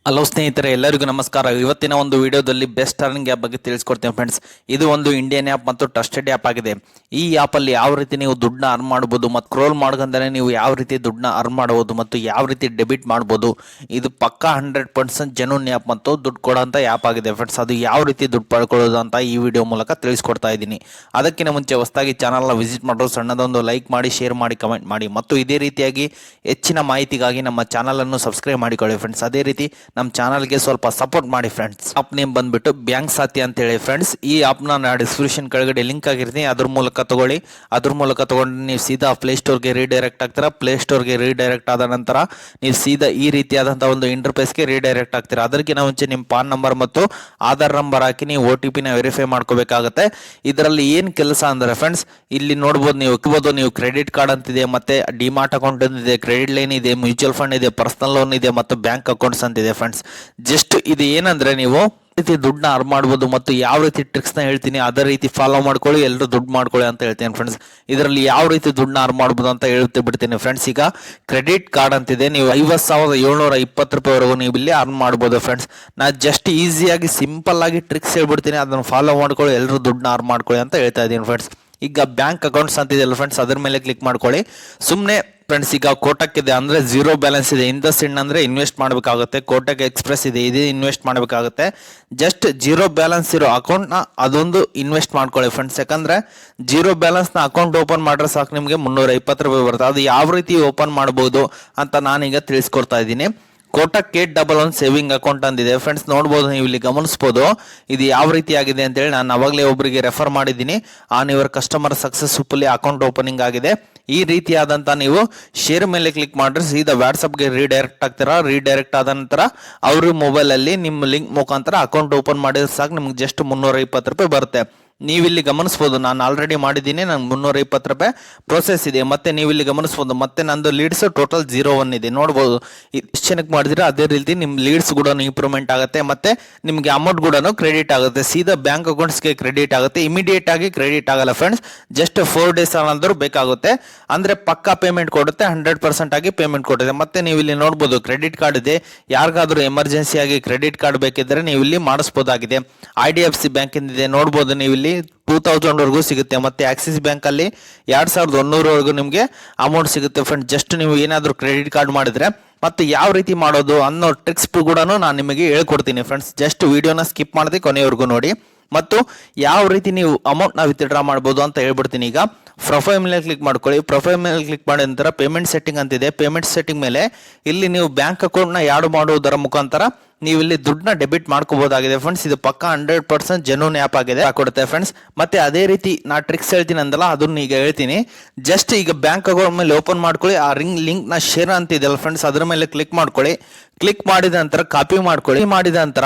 Hello ಸ್ನೇಹಿತರೆ, ಎಲ್ಲರಿಗೂ ನಮಸ್ಕಾರ. ಇವತ್ತಿನ ಒಂದು ವಿಡಿಯೋದಲ್ಲಿ ಬೆಸ್ಟ್ ಅರ್ನಿಂಗ್ ಆ್ಯಪ್ ಬಗ್ಗೆ ತಿಳಿಸ್ಕೊಡ್ತೀನಿ ಫ್ರೆಂಡ್ಸ್. ಇದು ಒಂದು ಇಂಡಿಯನ್ ಆ್ಯಪ್ ಮತ್ತು ಟ್ರಸ್ಟೆಡ್ ಆ್ಯಪ್ ಆಗಿದೆ. ಈ ಆ್ಯಪಲ್ಲಿ ಯಾವ ರೀತಿ ನೀವು ದುಡ್ಡನ್ನ ಅರ್ನ್ ಮಾಡ್ಬೋದು ಮತ್ತು ಸ್ಕ್ರೋಲ್ ಮಾಡ್ಕೊಂಡರೆ ನೀವು ಯಾವ ರೀತಿ ದುಡ್ಡನ್ನ ಅರ್ನ್ ಮಾಡ್ಬೋದು ಮತ್ತು ಯಾವ ರೀತಿ ಡೆಬಿಟ್ ಮಾಡ್ಬೋದು. ಇದು ಪಕ್ಕಾ 100% ಜೆನ್ಯೂನ್ ಆ್ಯಪ್ ಮತ್ತು ದುಡ್ಡು ಕೊಡೋಂಥ ಆ್ಯಪ್ ಆಗಿದೆ ಫ್ರೆಂಡ್ಸ್. ಅದು ಯಾವ ರೀತಿ ದುಡ್ಡು ಪಡ್ಕೊಳ್ಳೋದು ಅಂತ ಈ ವಿಡಿಯೋ ಮೂಲಕ ತಿಳಿಸ್ಕೊಡ್ತಾ ಇದ್ದೀನಿ. ಅದಕ್ಕಿಂತ ಮುಂಚೆ ಹೊಸದಾಗಿ ಚಾನಲ್ನ ವಿಸಿಟ್ ಮಾಡೋದು, ಸಣ್ಣದೊಂದು ಲೈಕ್ ಮಾಡಿ, ಶೇರ್ ಮಾಡಿ, ಕಮೆಂಟ್ ಮಾಡಿ ಮತ್ತು ಇದೇ ರೀತಿಯಾಗಿ ಹೆಚ್ಚಿನ ಮಾಹಿತಿಗಾಗಿ ನಮ್ಮ ಚಾನಲನ್ನು ಸಬ್ಸ್ಕ್ರೈಬ್ ಮಾಡಿಕೊಳ್ಳಿ ಫ್ರೆಂಡ್ಸ್. ಅದೇ ರೀತಿ ನಮ್ಮ ಚಾನಲ್ಗೆ ಸ್ವಲ್ಪ ಸಪೋರ್ಟ್ ಮಾಡಿ ಫ್ರೆಂಡ್ಸ್. ಆಪ್ ನೇಮ್ ಬಂದ್ಬಿಟ್ಟು ಬ್ಯಾಂಕ್ ಸಾಥಿ ಅಂತ ಹೇಳಿ ಫ್ರೆಂಡ್ಸ್. ಈ ಆಪ್ನ ನಾನು ಡಿಸ್ಕ್ರಿಪ್ಷನ್ ಕೆಳಗಡೆ ಲಿಂಕ್ ಆಗಿರ್ತೀನಿ, ಅದ್ರ ಮೂಲಕ ತಗೊಳ್ಳಿ. ಅದ್ರ ಮೂಲಕ ತಗೊಂಡು ನೀವು ಸೀದಾ ಪ್ಲೇಸ್ಟೋರ್ಗೆ ರೀಡೈರೆಕ್ಟ್ ಆಗ್ತೀರಾ. ಪ್ಲೇಸ್ಟೋರ್ಗೆ ರೀಡೈರೆಕ್ಟ್ ಆದ ನಂತರ ನೀವು ಸೀದಾ ಈ ರೀತಿಯಾದಂಥ ಒಂದು ಇಂಟರ್ಫೇಸ್ಗೆ ರೀಡೈರೆಕ್ಟ್ ಆಗ್ತೀರಾ. ಅದಕ್ಕಿಂತ ಮುಂಚೆ ನಿಮ್ಮ ಪಾನ್ ನಂಬರ್ ಮತ್ತು ಆಧಾರ್ ನಂಬರ್ ಹಾಕಿ ನೀವು OTP ನ ವೆರಿಫೈ ಮಾಡ್ಕೋಬೇಕಾಗುತ್ತೆ. ಇದರಲ್ಲಿ ಏನು ಕೆಲಸ ಅಂದರೆ ಫ್ರೆಂಡ್ಸ್, ಇಲ್ಲಿ ನೋಡ್ಬೋದು ನೀವು ಕ್ರೆಡಿಟ್ ಕಾರ್ಡ್ ಅಂತಿದೆ, ಮತ್ತೆ ಡಿಮಾರ್ಟ್ ಅಕೌಂಟ್ ಅಂತಿದೆ, ಕ್ರೆಡಿಟ್ ಲೈನ್ ಇದೆ, ಮ್ಯೂಚುವಲ್ ಫಂಡ್ ಇದೆ, ಪರ್ಸನಲ್ ಲೋನ್ ಇದೆ ಮತ್ತು ಬ್ಯಾಂಕ್ ಅಕೌಂಟ್ಸ್ ಅಂತಿದೆ ಫ್ರೆಂಡ್ಸ್. ಜಸ್ಟ್ ಇದು ಏನಂದ್ರೆ ನೀವು ರೀತಿ ದುಡ್ಡನ್ನ ಅರ್ನ್ ಮಾಡ್ಬೋದು ಮತ್ತು ಯಾವ ರೀತಿ ಟ್ರಿಕ್ಸ್ನ ಹೇಳ್ತೀನಿ ಅದೇ ರೀತಿ ಫಾಲೋ ಮಾಡ್ಕೊಳ್ಳಿ, ಎಲ್ಲರೂ ದುಡ್ಡು ಮಾಡ್ಕೊಳ್ಳಿ ಅಂತ ಹೇಳ್ತೀನಿ ಫ್ರೆಂಡ್ಸ್. ಇದರಲ್ಲಿ ಯಾವ ರೀತಿ ದುಡ್ಡನ್ನ ಅರ್ನ್ ಮಾಡ್ಬೋದು ಅಂತ ಹೇಳ್ತಾ ಬಿಡ್ತೀನಿ ಫ್ರೆಂಡ್ಸ್. ಈಗ ಕ್ರೆಡಿಟ್ ಕಾರ್ಡ್ ಅಂತಿದೆ, ನೀವು 50,720 ರೂಪಾಯಿವರೆಗೂ ನೀವು ಇಲ್ಲಿ ಅರ್ನ್ ಮಾಡ್ಬೋದು ಫ್ರೆಂಡ್ಸ್. ನಾನು ಜಸ್ಟ್ ಈಸಿಯಾಗಿ ಸಿಂಪಲ್ ಆಗಿ ಟ್ರಿಕ್ಸ್ ಹೇಳ್ಬಿಡ್ತೀನಿ, ಅದನ್ನು ಫಾಲೋ ಮಾಡ್ಕೊಳ್ಳಿ, ಎಲ್ಲರೂ ದುಡ್ಡನ್ನ ಅರ್ನ್ ಮಾಡ್ಕೊಳ್ಳಿ ಅಂತ ಹೇಳ್ತಾ ಇದ್ದೀನಿ ಫ್ರೆಂಡ್ಸ್. ಈಗ ಬ್ಯಾಂಕ್ ಅಕೌಂಟ್ಸ್ ಅಂತಿದೆಯಲ್ಲ ಫ್ರೆಂಡ್ಸ್, ಅದ್ರ ಮೇಲೆ ಕ್ಲಿಕ್ ಮಾಡ್ಕೊಳ್ಳಿ. ಸುಮ್ಮನೆ ಫ್ರೆಂಡ್ಸ್ ಈಗ ಕೋಟಕ್ ಇದೆ ಅಂದರೆ ಝೀರೋ ಬ್ಯಾಲೆನ್ಸ್ ಇದೆ, ಇಂಡಸ್ಇಂಡ್ ಅಂದರೆ ಇನ್ವೆಸ್ಟ್ ಮಾಡಬೇಕಾಗುತ್ತೆ, ಕೋಟಕ್ ಎಕ್ಸ್ಪ್ರೆಸ್ ಇದೆ, ಇದು ಇನ್ವೆಸ್ಟ್ ಮಾಡಬೇಕಾಗುತ್ತೆ. ಜಸ್ಟ್ ಜೀರೋ ಬ್ಯಾಲೆನ್ಸ್ ಇರೋ ಅಕೌಂಟ್ನ ಅದೊಂದು ಇನ್ವೆಸ್ಟ್ ಮಾಡ್ಕೊಳ್ಳಿ ಫ್ರೆಂಡ್ಸ್. ಯಾಕಂದರೆ ಜೀರೋ ಬ್ಯಾಲೆನ್ಸ್ನ ಅಕೌಂಟ್ ಓಪನ್ ಮಾಡಿದ್ರೆ ಸಾಕು ನಿಮಗೆ 320 ರೂಪಾಯಿ ಬರುತ್ತೆ. ಅದು ಯಾವ ರೀತಿ ಓಪನ್ ಮಾಡ್ಬೋದು ಅಂತ ನಾನೀಗ ತಿಳಿಸ್ಕೊಡ್ತಾ ಇದ್ದೀನಿ. ಕೋಟಕ್ K11 ಸೇವಿಂಗ್ ಅಕೌಂಟ್ ಅಂದಿದೆ ಫ್ರೆಂಡ್ಸ್. ನೋಡ್ಬೋದು, ನೀವು ಇಲ್ಲಿ ಗಮನಿಸ್ಬೋದು ಇದು ಯಾವ ರೀತಿ ಆಗಿದೆ ಅಂತೇಳಿ. ನಾನು ಅವಾಗಲೇ ಒಬ್ಬರಿಗೆ ರೆಫರ್ ಮಾಡಿದ್ದೀನಿ. Your customer successfully account opening ಆಗಿದೆ. ಈ ರೀತಿಯಾದಂಥ ನೀವು ಶೇರ್ ಮೇಲೆ ಕ್ಲಿಕ್ ಮಾಡಿದ್ರೆ ಸೀದಾ ವಾಟ್ಸಪ್ಗೆ ರೀಡೈರೆಕ್ಟ್ ಆಗ್ತೀರಾ. ರೀಡೈರೆಕ್ಟ್ ಆದ ನಂತರ ಅವ್ರ ಮೊಬೈಲಲ್ಲಿ ನಿಮ್ಮ ಲಿಂಕ್ ಮುಖಾಂತರ ಅಕೌಂಟ್ ಓಪನ್ ಮಾಡಿದ್ರೆ ಸಾಕು ನಿಮ್ಗೆ ಜಸ್ಟ್ 320 ರೂಪಾಯಿ ಬರುತ್ತೆ. ನೀವಿಲ್ಲಿ ಗಮನಿಸ್ಬೋದು, ನಾನು ಆಲ್ರೆಡಿ ಮಾಡಿದ್ದೀನಿ, ನಂಗೆ 320 ರೂಪಾಯಿ ಪ್ರೋಸೆಸ್ ಇದೆ. ಮತ್ತೆ ನೀವಿಲ್ಲಿ ಗಮನಿಸ್ಬೋದು, ಮತ್ತೆ ನಂದು ಲೀಡ್ಸ್ ಟೋಟಲ್ 0-1 ಇದೆ. ನೋಡ್ಬೋದು, ಎಷ್ಟು ಜನಕ್ಕೆ ಮಾಡಿದ್ರೆ ಅದೇ ರೀತಿ ನಿಮ್ಮ ಲೀಡ್ಸ್ ಕೂಡ ಇಂಪ್ರೂವ್ಮೆಂಟ್ ಆಗುತ್ತೆ, ಮತ್ತೆ ನಿಮಗೆ ಅಮೌಂಟ್ ಕೂಡ ಕ್ರೆಡಿಟ್ ಆಗುತ್ತೆ. ಸೀದಾ ಬ್ಯಾಂಕ್ ಅಕೌಂಟ್ಸ್ಗೆ ಕ್ರೆಡಿಟ್ ಆಗುತ್ತೆ. ಇಮಿಡಿಯೇಟ್ ಆಗಿ ಕ್ರೆಡಿಟ್ ಆಗಲ್ಲ ಫ್ರೆಂಡ್ಸ್, ಜಸ್ಟ್ 4 ಡೇಸ್ ಅನ್ನೋದ್ರು ಬೇಕಾಗುತ್ತೆ. ಅಂದರೆ ಪಕ್ಕಾ ಪೇಮೆಂಟ್ ಕೊಡುತ್ತೆ, 100% ಆಗಿ ಪೇಮೆಂಟ್ ಕೊಡುತ್ತೆ. ಮತ್ತೆ ನೀವು ಇಲ್ಲಿ ನೋಡ್ಬೋದು, ಕ್ರೆಡಿಟ್ ಕಾರ್ಡ್ ಇದೆ, ಯಾರಿಗಾದ್ರೂ ಎಮರ್ಜೆನ್ಸಿ ಆಗಿ ಕ್ರೆಡಿಟ್ ಕಾರ್ಡ್ ಬೇಕಿದ್ರೆ ನೀವು ಇಲ್ಲಿ ಮಾಡಿಸ್ಬೋದಾಗಿದೆ. IDFC ಬ್ಯಾಂಕ್ ಇದೆ, ನೋಡ್ಬೋದು ನೀವು ಇಲ್ಲಿ 2000 ವರೆಗೂ ಸಿಗುತ್ತೆ. ಮತ್ತೆ ಆಕ್ಸಿಸ್ ಬ್ಯಾಂಕ್ ಅಲ್ಲಿ 2100 ವರೆಗೂ ನಿಮಗೆ ಅಮೌಂಟ್ ಸಿಗುತ್ತೆ ಫ್ರೆಂಡ್. ಜಸ್ಟ್ ನೀವು ಏನಾದರೂ ಕ್ರೆಡಿಟ್ ಕಾರ್ಡ್ ಮಾಡಿದ್ರೆ ಮತ್ತೆ ಯಾವ ರೀತಿ ಮಾಡೋದು ಅನ್ನೋ ಟ್ರಿಕ್ಸ್ ಕೂಡ ನಾನು ನಿಮಗೆ ಹೇಳ್ಕೊಡ್ತೀನಿ ಫ್ರೆಂಡ್ಸ್. ಜಸ್ಟ್ ವಿಡಿಯೋನ ಸ್ಕಿಪ್ ಮಾಡದೆ ಕೊನೆವರೆಗೂ ನೋಡಿ. ಮತ್ತು ಯಾವ ರೀತಿ ನೀವು ಅಮೌಂಟ್ನ ವಿತ್ಡ್ರಾ ಮಾಡ್ಬೋದು ಅಂತ ಹೇಳ್ಬಿಡ್ತೀನಿ. ಈಗ ಪ್ರೊಫೈಲ್ ಮೇಲೆ ಕ್ಲಿಕ್ ಮಾಡ್ಕೊಳ್ಳಿ. ಪ್ರೊಫೈಲ್ ಮೇಲೆ ಕ್ಲಿಕ್ ಮಾಡಿದ ನಂತರ ಪೇಮೆಂಟ್ ಸೆಟ್ಟಿಂಗ್ ಅಂತಿದೆ. ಪೇಮೆಂಟ್ ಸೆಟ್ಟಿಂಗ್ ಮೇಲೆ ಇಲ್ಲಿ ನೀವು ಬ್ಯಾಂಕ್ ಅಕೌಂಟ್ನ ಆ್ಯಡ್ ಮಾಡುವುದರ ಮುಖಾಂತರ ನೀವು ಇಲ್ಲಿ ದುಡ್ಡನ್ನ ಡೆಬಿಟ್ ಮಾಡ್ಕೋಬಹುದಾಗಿದೆ ಫ್ರೆಂಡ್ಸ್. ಇದು ಪಕ್ಕ 100% ಜೆನ್ಯೂನ್ ಆ್ಯಪ್ ಆಗಿದೆ, ಕೊಡುತ್ತೆ ಫ್ರೆಂಡ್ಸ್. ಮತ್ತೆ ಅದೇ ರೀತಿ ನಾ ಟ್ರಿಕ್ಸ್ ಹೇಳ್ತೀನಿ ಅಂದಲ್ಲ, ಅದನ್ನ ಈಗ ಹೇಳ್ತೀನಿ. ಜಸ್ಟ್ ಈಗ ಬ್ಯಾಂಕ್ ಅಕೌಂಟ್ ಮೇಲೆ ಓಪನ್ ಮಾಡ್ಕೊಳ್ಳಿ. ಆ ಲಿಂಕ್ನ ಶೇರ್ ಅಂತಿದೆಯಲ್ಲ ಫ್ರೆಂಡ್ಸ್, ಅದ್ರ ಮೇಲೆ ಕ್ಲಿಕ್ ಮಾಡ್ಕೊಳ್ಳಿ. ಕ್ಲಿಕ್ ಮಾಡಿದ ನಂತರ ಕಾಪಿ ಮಾಡ್ಕೊಳ್ಳಿ. ಮಾಡಿದ ನಂತರ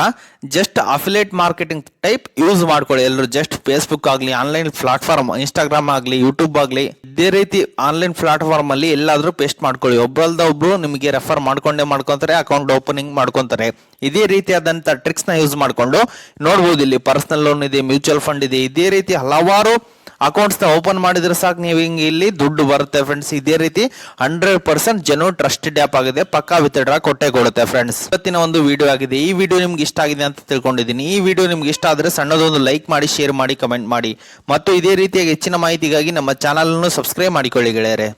just affiliate marketing type use ಮಾಡ್ಕೊಳ್ಳಿ. ಎಲ್ಲರೂ ಜಸ್ಟ್ ಫೇಸ್ಬುಕ್ ಆಗಲಿ, ಆನ್ಲೈನ್ ಪ್ಲಾಟ್ಫಾರ್ಮ್, ಇನ್ಸ್ಟಾಗ್ರಾಮ್ ಆಗಲಿ, ಯೂಟ್ಯೂಬ್ ಆಗಲಿ, ಇದೇ ರೀತಿ ಆನ್ಲೈನ್ ಪ್ಲಾಟ್ಫಾರ್ಮ್ ಅಲ್ಲಿ ಎಲ್ಲಾದ್ರೂ ಪೇಸ್ಟ್ ಮಾಡ್ಕೊಳ್ಳಿ. ಒಬ್ಬರಲ್ದ ಒಬ್ರು ನಿಮಗೆ ರೆಫರ್ ಮಾಡ್ಕೊಂತಾರೆ, ಅಕೌಂಟ್ ಓಪನಿಂಗ್ ಮಾಡ್ಕೊಂತಾರೆ. ಇದೇ ರೀತಿಯಾದಂಥ ಟ್ರಿಕ್ಸ್ನ ಯೂಸ್ ಮಾಡಿಕೊಂಡು ನೋಡ್ಬೋದು, ಇಲ್ಲಿ ಪರ್ಸನಲ್ ಲೋನ್ ಇದೆ, ಮ್ಯೂಚುವಲ್ ಫಂಡ್ ಇದೆ, ಇದೇ ರೀತಿ ಹಲವಾರು ಅಕೌಂಟ್ಸ್ನ ಓಪನ್ ಮಾಡಿದ್ರೆ ಸಾಕು ನೀವು ಹಿಂಗೆ ಇಲ್ಲಿ ದುಡ್ಡು ಬರುತ್ತೆ ಫ್ರೆಂಡ್ಸ್. ಇದೇ ರೀತಿ 100% ಜೆನ್ಯೂನ್ ಟ್ರಸ್ಟೆಡ್ ಆ್ಯಪ್ ಆಗಿದೆ, ಪಕ್ಕಾ ವಿತ್ಡ್ರಾ ಕೊಟ್ಟೆ ಕೊಡುತ್ತೆ ಫ್ರೆಂಡ್ಸ್. ಇವತ್ತಿನ ಒಂದು ವಿಡಿಯೋ ಆಗಿದೆ. ಈ ವಿಡಿಯೋ ನಿಮ್ಗೆ ಇಷ್ಟ ಆಗಿದೆ ಅಂತ ತಿಳ್ಕೊಂಡಿದ್ದೀನಿ. ಈ ವಿಡಿಯೋ ನಿಮ್ಗೆ ಇಷ್ಟ ಆದರೆ ಸಣ್ಣದೊಂದು ಲೈಕ್ ಮಾಡಿ, ಶೇರ್ ಮಾಡಿ, ಕಮೆಂಟ್ ಮಾಡಿ ಮತ್ತು ಇದೇ ರೀತಿಯಾಗಿ ಹೆಚ್ಚಿನ ಮಾಹಿತಿಗಾಗಿ ನಮ್ಮ ಚಾನಲನ್ನು ಸಬ್ಸ್ಕ್ರೈಬ್ ಮಾಡಿಕೊಳ್ಳಿ ಗೆಳೆಯರೆ.